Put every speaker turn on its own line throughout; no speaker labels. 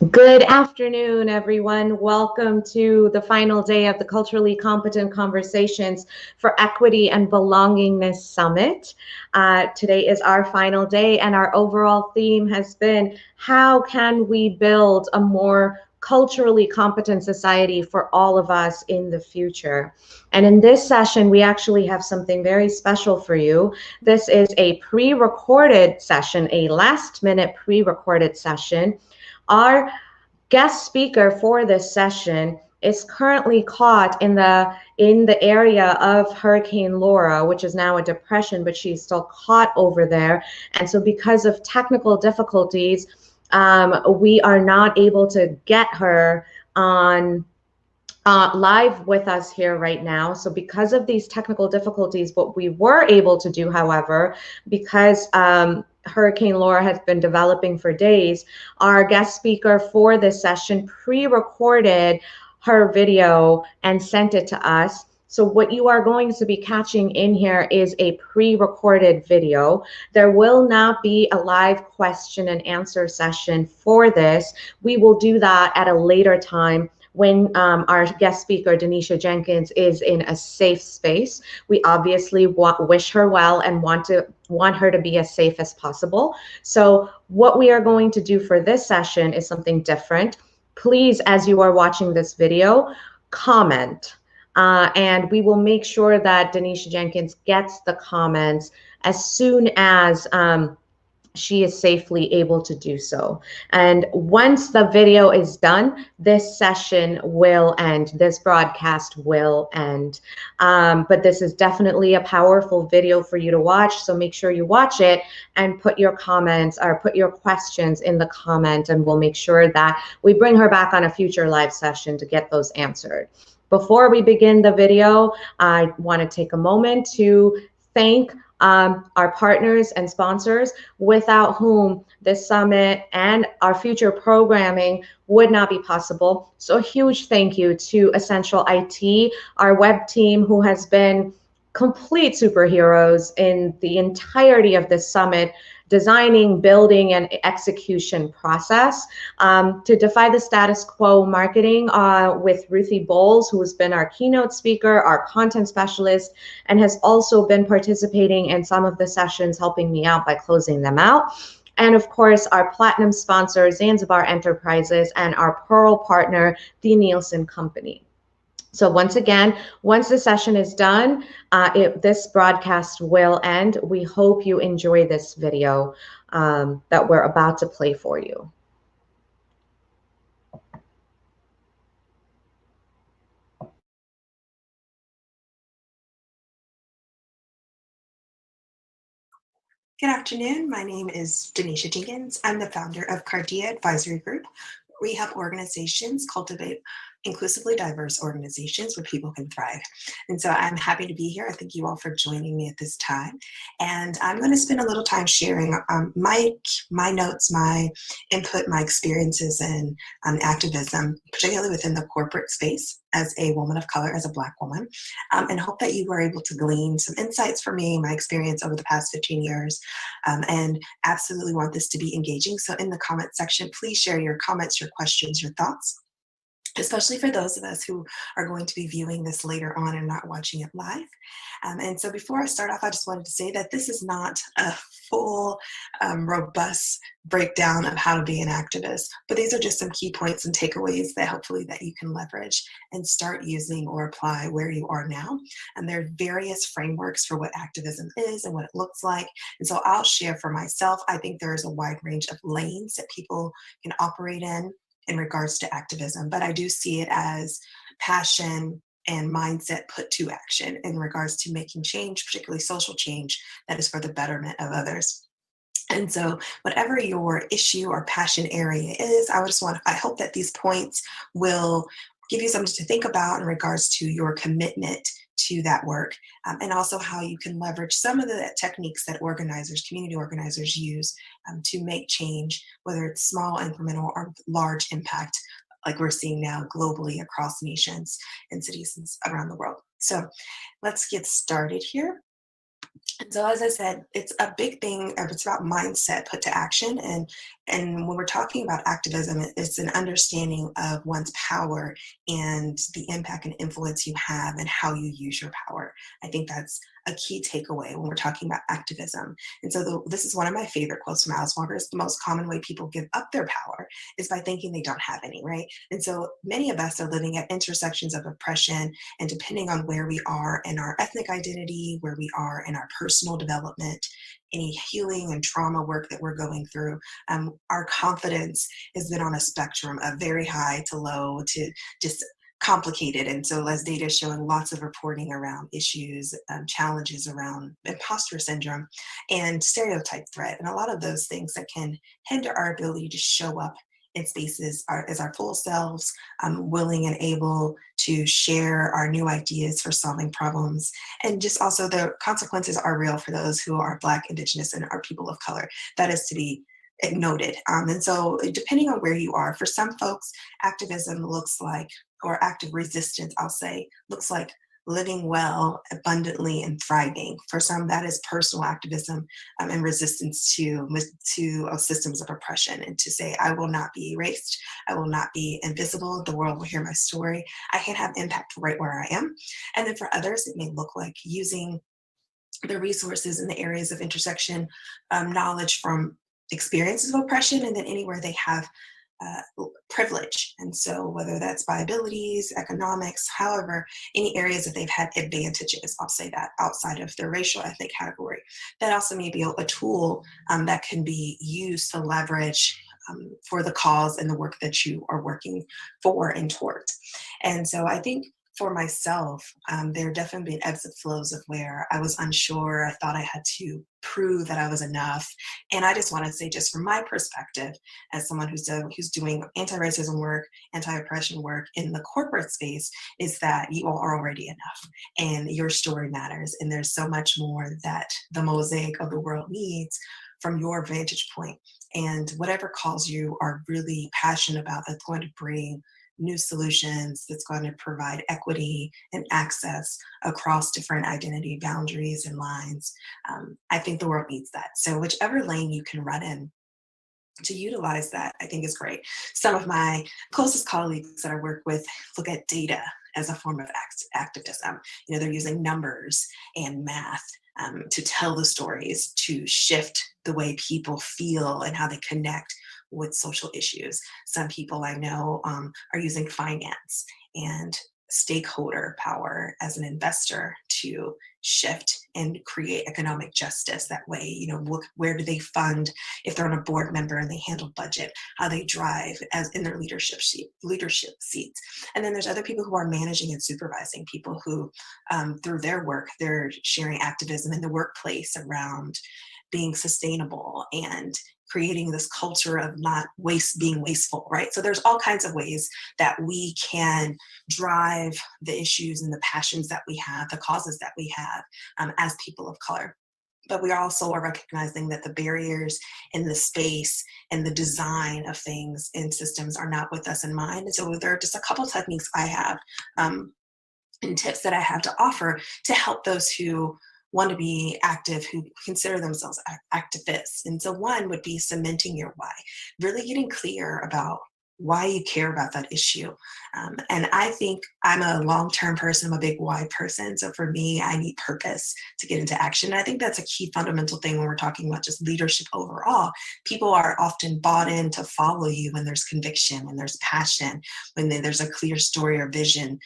Good afternoon, everyone. Welcome to the final day of the Culturally Competent Conversations for Equity and Belongingness Summit. Today is our final day, and our overall theme has been, how can we build a more culturally competent society for all of us in the future? And in this session, we actually have something very special for you. This is a pre-recorded session, a last-minute pre-recorded session. Our guest speaker for this session is currently caught in the area of Hurricane Laura, which is now a depression, but she's still caught over there. And so because of technical difficulties, we are not able to get her on live with us here right now. So because of these technical difficulties, what we were able to do, however, because Hurricane Laura has been developing for days, our guest speaker for this session pre-recorded her video and sent it to us. So what you are going to be catching in here is a pre-recorded video. There will not be a live question and answer session for this. We will do that at a later time when our guest speaker, Denisha Jenkins, is in a safe space. We obviously wish her well and want her to be as safe as possible. So what we are going to do for this session is something different. Please, as you are watching this video, comment. And we will make sure that Denisha Jenkins gets the comments as soon as she is safely able to do so. And once the video is done, this session will end, this broadcast will end. But this is definitely a powerful video for you to watch, so make sure you watch it and put your comments or put your questions in the comment, and we'll make sure that we bring her back on a future live session to get those answered. Before we begin the video, I want to take a moment to thank our partners and sponsors, without whom this summit and our future programming would not be possible. So a huge thank you to Essential IT, our web team, who has been complete superheroes in the entirety of this summit, designing, building, and execution process. To defy the status quo marketing with Ruthie Bowles, who has been our keynote speaker, our content specialist, and has also been participating in some of the sessions, helping me out by closing them out. And of course, our platinum sponsor, Zanzibar Enterprises, and our Pearl partner, the Nielsen Company. So once again, once the session is done, this broadcast will end. We hope you enjoy this video that we're about to play for you.
Good afternoon. My name is Denisha Jenkins. I'm the founder of Kardia Advisory Group. We help organizations cultivate inclusively diverse organizations where people can thrive. And so I'm happy to be here. I thank you all for joining me at this time. And I'm going to spend a little time sharing my notes, my input, my experiences in activism, particularly within the corporate space as a woman of color, as a Black woman, and hope that you were able to glean some insights from me, my experience over the past 15 years, and absolutely want this to be engaging. So in the comment section, please share your comments, your questions, your thoughts, especially for those of us who are going to be viewing this later on and not watching it live. And so before I start off, I just wanted to say that this is not a full, robust breakdown of how to be an activist, but these are just some key points and takeaways that hopefully that you can leverage and start using or apply where you are now. And there are various frameworks for what activism is and what it looks like. And so I'll share for myself, I think there is a wide range of lanes that people can operate in regards to activism, but I do see it as passion and mindset put to action in regards to making change, particularly social change that is for the betterment of others. And so whatever your issue or passion area is, I hope that these points will give you something to think about in regards to your commitment to that work, and also how you can leverage some of the techniques that community organizers use to make change, whether it's small, incremental, or large impact, like we're seeing now globally across nations and cities around the world. So let's get started here. And so, as I said, it's a big thing. It's about mindset put to action. And when we're talking about activism, it's an understanding of one's power and the impact and influence you have and how you use your power. I think that's a key takeaway when we're talking about activism. And so this is one of my favorite quotes from Alice Walker. Is the most common way people give up their power is by thinking they don't have any, right? And so many of us are living at intersections of oppression, and depending on where we are in our ethnic identity, where we are in our personal development, any healing and trauma work that we're going through, our confidence has been on a spectrum of very high to low to just complicated. And so as data is showing, lots of reporting around issues, challenges around imposter syndrome and stereotype threat, and a lot of those things that can hinder our ability to show up in spaces as our full selves, willing and able to share our new ideas for solving problems. And just also the consequences are real for those who are Black, Indigenous, and are people of color. That is to be noted. And so depending on where you are, for some folks, activism looks like, or active resistance, I'll say, looks like living well, abundantly, and thriving. For some, that is personal activism and resistance to systems of oppression, and to say, I will not be erased, I will not be invisible, the world will hear my story, I can have impact right where I am. And then for others, it may look like using the resources in the areas of intersection, knowledge from experiences of oppression, and then anywhere they have privilege. And so whether that's by abilities, economics, however, any areas that they've had advantages, I'll say that, outside of their racial ethnic category, that also may be a tool that can be used to leverage for the cause and the work that you are working for and towards. And so I think for myself, there have definitely been ebbs and flows of where I was unsure. I thought I had to prove that I was enough. And I just want to say, just from my perspective, as someone who's doing anti-racism work, anti-oppression work in the corporate space, is that you are already enough and your story matters. And there's so much more that the mosaic of the world needs from your vantage point. And whatever cause you are really passionate about that's going to bring new solutions, that's going to provide equity and access across different identity boundaries and lines. I think the world needs that. So whichever lane you can run in to utilize that, I think is great. Some of my closest colleagues that I work with look at data as a form of activism. You know, they're using numbers and math to tell the stories, to shift the way people feel and how they connect with social issues. Some people I know are using finance and stakeholder power as an investor to shift and create economic justice that way. You know, look, where do they fund if they're on a board member and they handle budget, how they drive as in their leadership seats. And then there's other people who are managing and supervising people who through their work, they're sharing activism in the workplace around being sustainable and creating this culture of not being wasteful, right? So there's all kinds of ways that we can drive the issues and the passions that we have, the causes that we have as people of color. But we also are recognizing that the barriers in the space and the design of things and systems are not with us in mind. And so there are just a couple of techniques I have and tips that I have to offer to help those who want to be active, who consider themselves activists. And so one would be cementing your why, really getting clear about why you care about that issue. And I think I'm a long-term person, I'm a big why person. So for me, I need purpose to get into action. And I think that's a key fundamental thing when we're talking about just leadership overall. People are often bought in to follow you when there's conviction, when there's passion, when there's a clear story or vision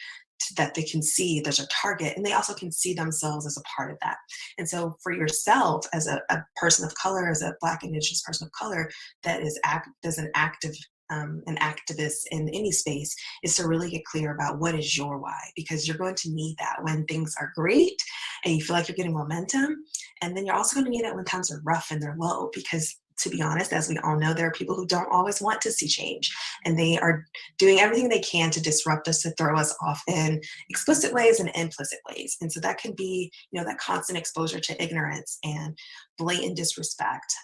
that they can see there's a target, and they also can see themselves as a part of that. And so for yourself as a person of color, as a Black Indigenous person of color that is an activist in any space, is to really get clear about what is your why, because you're going to need that when things are great and you feel like you're getting momentum. And then you're also going to need that when times are rough and they're low, because to be honest, as we all know, there are people who don't always want to see change, and they are doing everything they can to disrupt us, to throw us off in explicit ways and implicit ways. And so that can be, you know, that constant exposure to ignorance and blatant disrespect,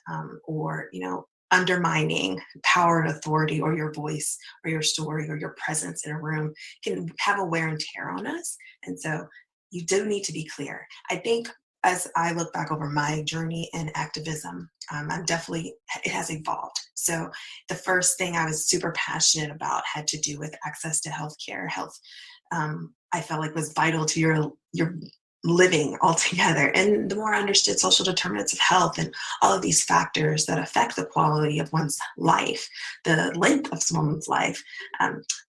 or, you know, undermining power and authority, or your voice or your story or your presence in a room can have a wear and tear on us. And so you do need to be clear. I think as I look back over my journey in activism, it has evolved. So the first thing I was super passionate about had to do with access to healthcare. Health, I felt like was vital to your living altogether. And the more I understood social determinants of health and all of these factors that affect the quality of one's life, the length of someone's life,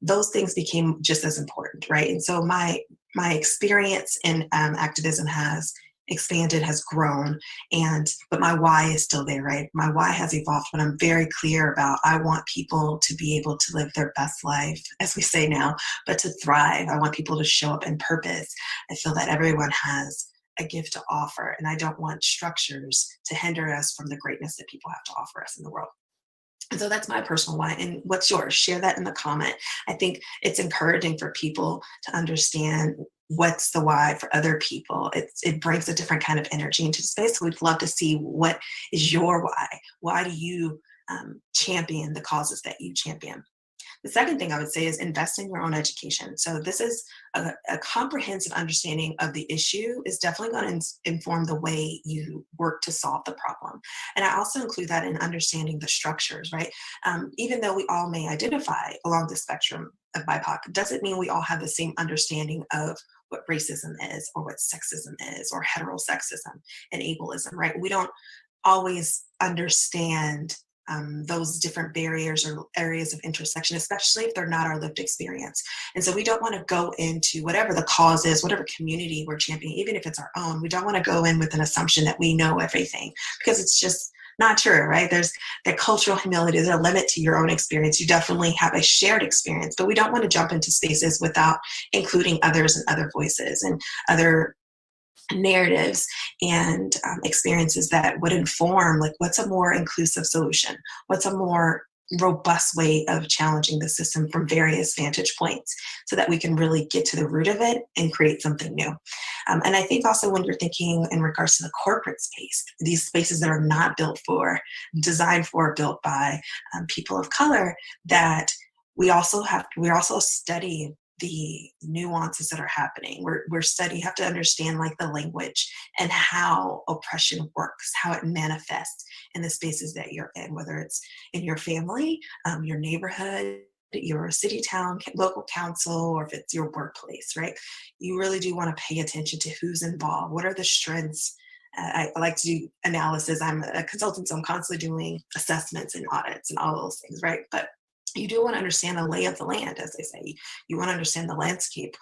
those things became just as important, right? And so my experience in activism has expanded, has grown, but my why is still there, right? My why has evolved, but I'm very clear about I want people to be able to live their best life, as we say now, but to thrive. I want people to show up in purpose. I feel that everyone has a gift to offer, and I don't want structures to hinder us from the greatness that people have to offer us in the world. And so that's my personal why. And what's yours? Share that in the comment. I think it's encouraging for people to understand what's the why for other people. It brings a different kind of energy into space. So we'd love to see what is your why. Why do you champion the causes that you champion? The second thing I would say is invest in your own education. So this is a comprehensive understanding of the issue is definitely going to inform the way you work to solve the problem. And I also include that in understanding the structures, right? Even though we all may identify along the spectrum of BIPOC, doesn't mean we all have the same understanding of what racism is or what sexism is or heterosexism and ableism, right? We don't always understand those different barriers or areas of intersection, especially if they're not our lived experience. And so we don't want to go into whatever the cause is, whatever community we're championing, even if it's our own, we don't want to go in with an assumption that we know everything, because it's just not true, right? There's that cultural humility, there's a limit to your own experience. You definitely have a shared experience, but we don't want to jump into spaces without including others and other voices and other narratives and experiences that would inform, like, what's a more inclusive solution? What's a more robust way of challenging the system from various vantage points so that we can really get to the root of it and create something new. And I think also when you're thinking in regards to the corporate space, these spaces that are not designed for, built by people of color, that we also study the nuances that are happening. We're studying, you have to understand like the language and how oppression works, how it manifests in the spaces that you're in, whether it's in your family, your neighborhood, your city, town, local council, or if it's your workplace, right? You really do want to pay attention to who's involved. What are the strengths? I like to do analysis. I'm a consultant, so I'm constantly doing assessments and audits and all those things, right? But you do want to understand the lay of the land, as they say. You want to understand the landscape.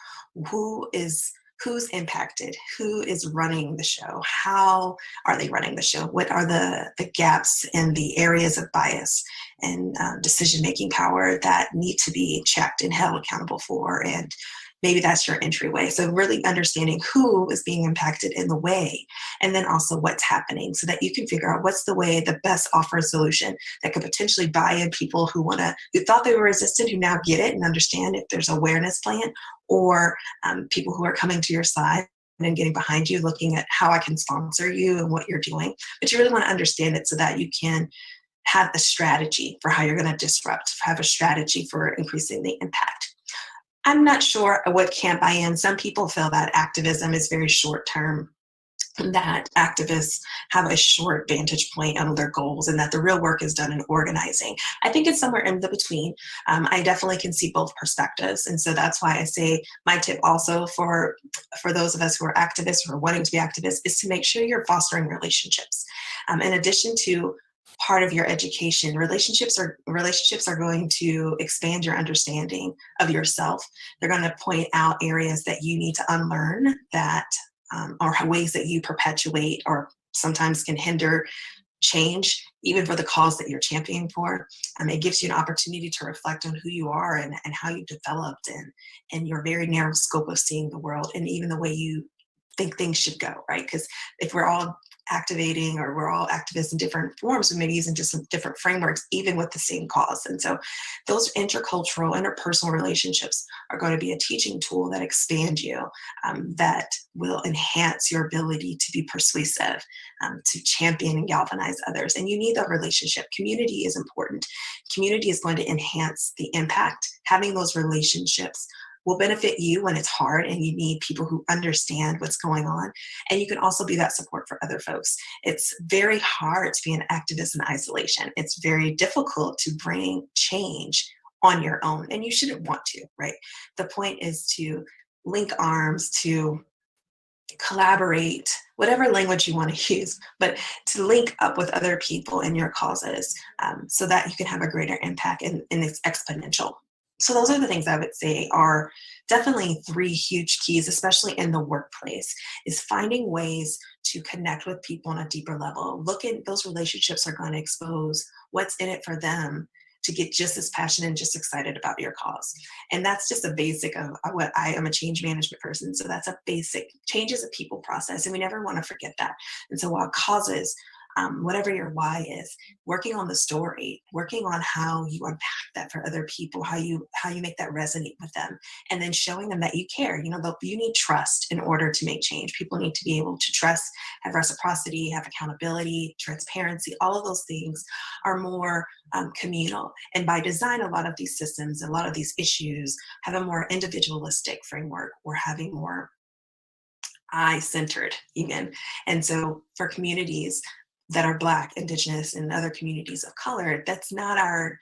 Who's impacted? Who is running the show? How are they running the show? What are the gaps and the areas of bias and decision-making power that need to be checked and held accountable for? And maybe that's your entryway. So really understanding who is being impacted in the way, and then also what's happening so that you can figure out what's the way the best offer a solution that could potentially buy in people who thought they were resistant, who now get it and understand if there's awareness plan, or people who are coming to your side and getting behind you, looking at how I can sponsor you and what you're doing. But you really want to understand it so that you can have a strategy for how you're going to disrupt, have a strategy for increasing the impact. I'm not sure what camp I am. Some people feel that activism is very short term, that activists have a short vantage point on their goals, and that the real work is done in organizing. I think it's somewhere in the between. I definitely can see both perspectives. And so that's why I say my tip also for those of us who are activists or wanting to be activists is to make sure you're fostering relationships. In addition to part of your education, relationships are going to expand your understanding of yourself. They're going to point out areas that you need to unlearn that or ways that you perpetuate or sometimes can hinder change, even for the cause that you're championing for. It gives you an opportunity to reflect on who you are and how you've developed and your very narrow scope of seeing the world, and even the way you think things should go, right? Because if we're all activating, or we're all activists in different forms, we may be using just some different frameworks, even with the same cause. And so those intercultural, interpersonal relationships are going to be a teaching tool that expand you, that will enhance your ability to be persuasive, to champion and galvanize others. And you need that relationship. Community is important. Community is going to enhance the impact. Having those relationships will benefit you when it's hard and you need people who understand what's going on. And you can also be that support for other folks. It's very hard to be an activist in isolation. It's very difficult to bring change on your own, and you shouldn't want to, right? The point is to link arms, to collaborate, whatever language you want to use, but to link up with other people in your causes, so that you can have a greater impact, and it's exponential. So those are the things I would say are definitely 3 huge keys, especially in the workplace, is finding ways to connect with people on a deeper level. Look at those relationships are going to expose what's in it for them to get just as passionate and just excited about your cause. And that's just a basic of what I am, a change management person. So that's a basic. Change is a people process, and we never want to forget that. And so while causes, whatever your why is, working on the story, working on how you unpack that for other people, how you make that resonate with them, and then showing them that you care. You need trust in order to make change. People need to be able to trust, have reciprocity, have accountability, transparency. All of those things are more communal. And by design, a lot of these systems, a lot of these issues have a more individualistic framework, or having more I-centered even. And so for communities that are Black, Indigenous, and other communities of color, that's not our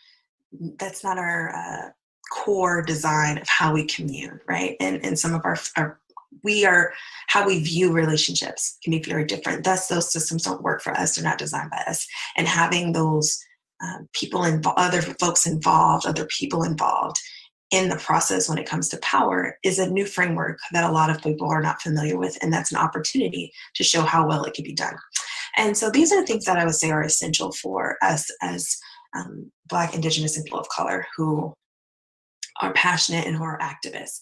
core design of how we commune, right? And some of how we view relationships can be very different. Thus, those systems don't work for us. They're not designed by us. And having those other folks involved, other people involved in the process when it comes to power is a new framework that a lot of people are not familiar with. And that's an opportunity to show how well it can be done. And so these are the things that I would say are essential for us as Black, Indigenous, and people of color who are passionate and who are activists.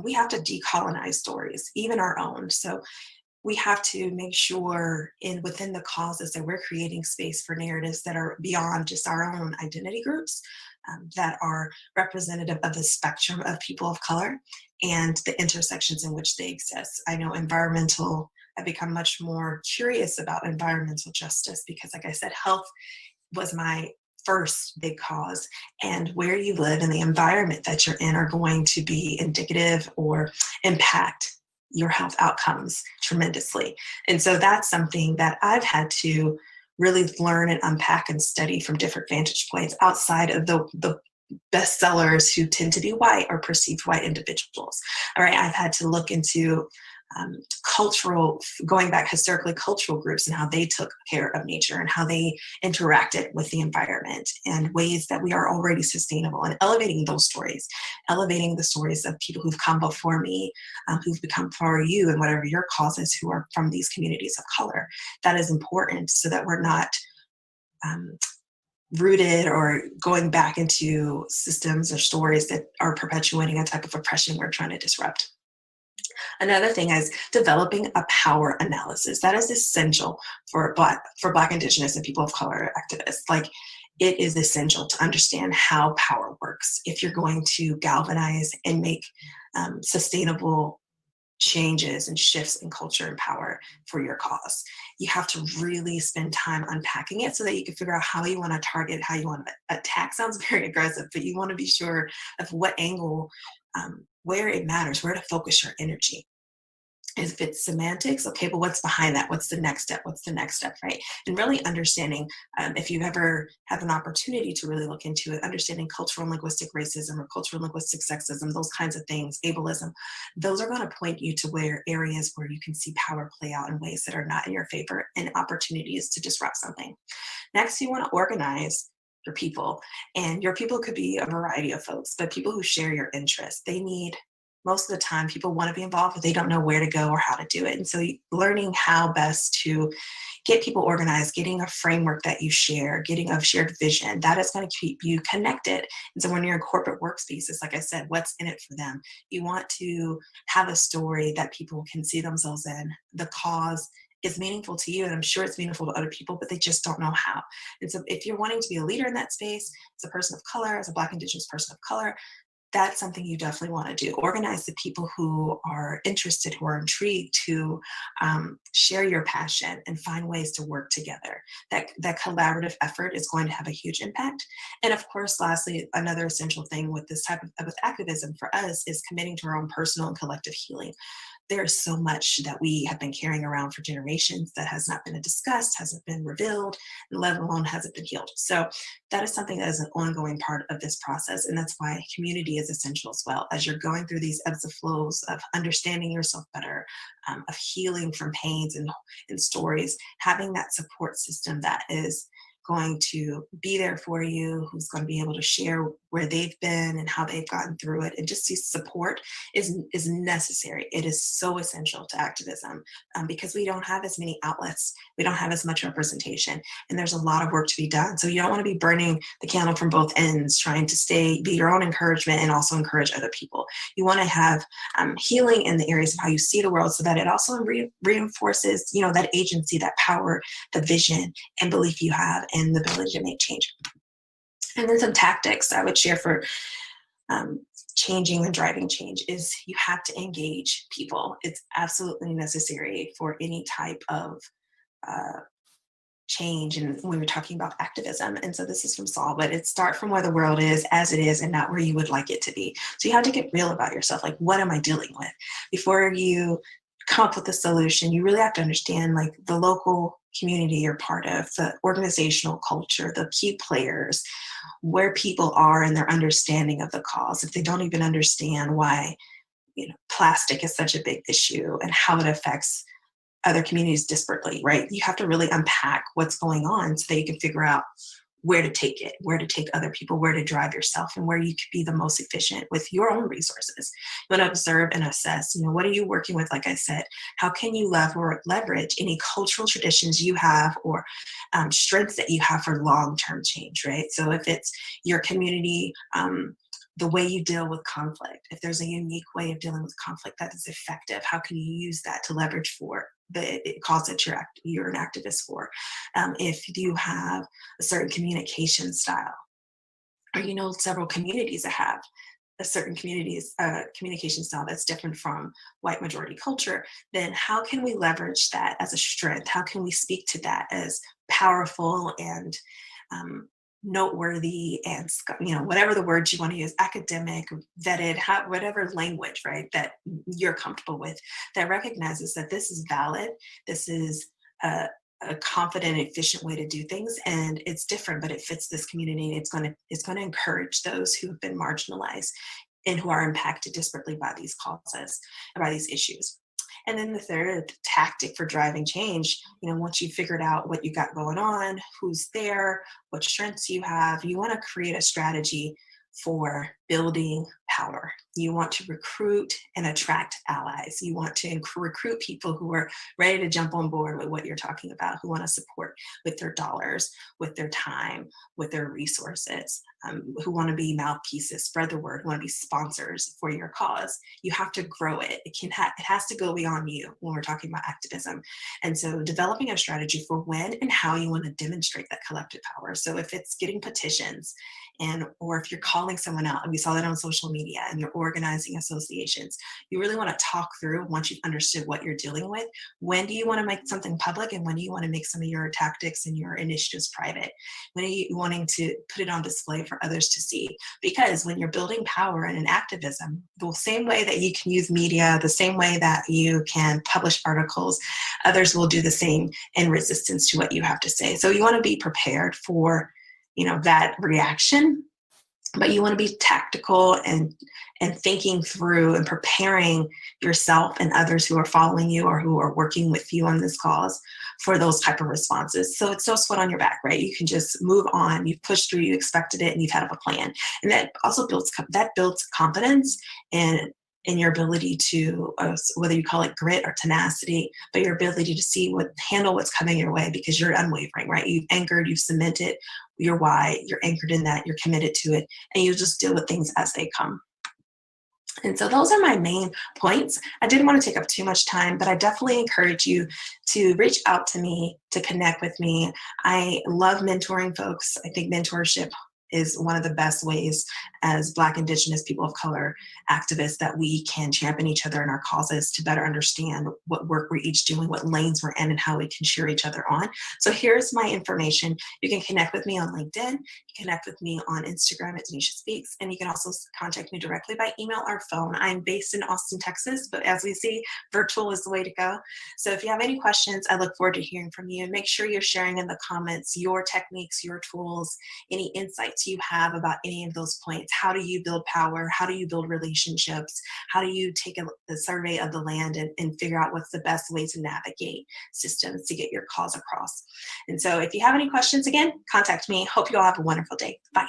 We have to decolonize stories, even our own. So we have to make sure within the causes that we're creating space for narratives that are beyond just our own identity groups, that are representative of the spectrum of people of color and the intersections in which they exist. I know I've become much more curious about environmental justice because, like I said, health was my first big cause, and where you live and the environment that you're in are going to be indicative or impact your health outcomes tremendously. And so that's something that I've had to really learn and unpack and study from different vantage points outside of the bestsellers who tend to be white or perceived white individuals. All right, I've had to look into going back historically, cultural groups and how they took care of nature and how they interacted with the environment, and ways that we are already sustainable, and elevating those stories, elevating the stories of people who've come before me, who've become for you and whatever your cause is, who are from these communities of color. That is important so that we're not rooted or going back into systems or stories that are perpetuating a type of oppression we're trying to disrupt. Another thing is developing a power analysis. That is essential for Black, Indigenous, and people of color activists. Like, it is essential to understand how power works if you're going to galvanize and make sustainable changes and shifts in culture and power for your cause. You have to really spend time unpacking it so that you can figure out how you want to target, how you want to attack. Sounds very aggressive, but you want to be sure of what angle, where it matters, where to focus your energy. If it's semantics, okay, but what's behind that? What's the next step? What's the next step, right? And really understanding, if you ever have an opportunity to really look into it, understanding cultural and linguistic racism or cultural and linguistic sexism, those kinds of things, ableism, those are going to point you to areas where you can see power play out in ways that are not in your favor and opportunities to disrupt something. Next, you want to organize your people. And your people could be a variety of folks, but people who share your interests. Most of the time, people want to be involved, but they don't know where to go or how to do it. And so learning how best to get people organized, getting a framework that you share, getting a shared vision, that is going to keep you connected. And so when you're in corporate workspaces, like I said, what's in it for them? You want to have a story that people can see themselves in. The cause is meaningful to you, and I'm sure it's meaningful to other people, but they just don't know how. And so if you're wanting to be a leader in that space, as a person of color, as a Black, Indigenous person of color, that's something you definitely want to do. Organize the people who are interested, who are intrigued, to share your passion and find ways to work together. That collaborative effort is going to have a huge impact. And of course, lastly, another essential thing with this type of with activism for us is committing to our own personal and collective healing. There's so much that we have been carrying around for generations that has not been discussed, hasn't been revealed, let alone hasn't been healed. So that is something that is an ongoing part of this process. And that's why community is essential as well. As you're going through these ebbs and flows of understanding yourself better, of healing from pains and stories, having that support system that is going to be there for you, who's going to be able to share where they've been and how they've gotten through it, and just see support is necessary. It is so essential to activism because we don't have as many outlets, we don't have as much representation, and there's a lot of work to be done. So you don't want to be burning the candle from both ends, trying to be your own encouragement and also encourage other people. You want to have healing in the areas of how you see the world, so that it also reinforces, that agency, that power, the vision and belief you have, and the ability to make change. And then some tactics I would share for changing and driving change is you have to engage people. It's absolutely necessary for any type of change. And we were talking about activism. And so this is from Saul, but it starts from where the world is as it is and not where you would like it to be. So you have to get real about yourself. Like, what am I dealing with? Before you come up with a solution, you really have to understand like the local community you're part of, the organizational culture, the key players, where people are in their understanding of the cause. If they don't even understand why, plastic is such a big issue and how it affects other communities disparately, right? You have to really unpack what's going on so that you can figure out where to take it, where to take other people, where to drive yourself, and where you could be the most efficient with your own resources. You want to observe and assess, what are you working with? Like I said, how can you leverage any cultural traditions you have or strengths that you have for long-term change, right? So if it's your community, the way you deal with conflict, if there's a unique way of dealing with conflict that is effective, how can you use that to leverage for the cause that you're an activist for? If you have a certain communication style, or several communities that have a certain communication style that's different from white majority culture, then how can we leverage that as a strength? How can we speak to that as powerful and noteworthy, and whatever the words you want to use, academic, vetted, whatever language, right, that you're comfortable with, that recognizes that this is valid, this is a confident, efficient way to do things, and it's different, but it fits this community, and it's going to encourage those who have been marginalized and who are impacted disparately by these causes and by these issues. And then the third tactic for driving change, once you've figured out what you got going on, who's there, what strengths you have, you want to create a strategy for building power. You want to recruit and attract allies. You want to recruit people who are ready to jump on board with what you're talking about, who want to support with their dollars, with their time, with their resources, who want to be mouthpieces, spread the word, who want to be sponsors for your cause. You have to grow it. It has to go beyond you when we're talking about activism. And so developing a strategy for when and how you want to demonstrate that collective power. So if it's getting petitions, or if you're calling someone out, and we saw that on social media, and you're organizing associations, you really want to talk through, once you've understood what you're dealing with, when do you want to make something public, and when do you want to make some of your tactics and your initiatives private? When are you wanting to put it on display for others to see? Because when you're building power in an activism, the same way that you can use media, the same way that you can publish articles, others will do the same in resistance to what you have to say. So you want to be prepared for that reaction, but you want to be tactical and thinking through and preparing yourself and others who are following you or who are working with you on this cause for those type of responses. So it's no sweat on your back, right? You can just move on. You've pushed through, you expected it, and you've had a plan. And that also builds confidence and in your ability to, whether you call it grit or tenacity, but your ability to handle what's coming your way, because you're unwavering, right? You've anchored, you've cemented your why, you're anchored in that, you're committed to it, and you just deal with things as they come. And so those are my main points. I didn't want to take up too much time, but I definitely encourage you to reach out to me, to connect with me. I love mentoring folks. I think mentorship is one of the best ways as Black, Indigenous, people of color activists that we can champion each other in our causes to better understand what work we're each doing, what lanes we're in, and how we can cheer each other on. So here's my information. You can connect with me on LinkedIn, you can connect with me on Instagram at Denisha Speaks, and you can also contact me directly by email or phone. I'm based in Austin, Texas, but as we see, virtual is the way to go. So if you have any questions, I look forward to hearing from you, and make sure you're sharing in the comments your techniques, your tools, any insights you have about any of those points. How do you build power? How do you build relationships? How do you take a survey of the land and figure out what's the best way to navigate systems to get your cause across? And so if you have any questions, again, contact me. Hope you all have a wonderful day. Bye.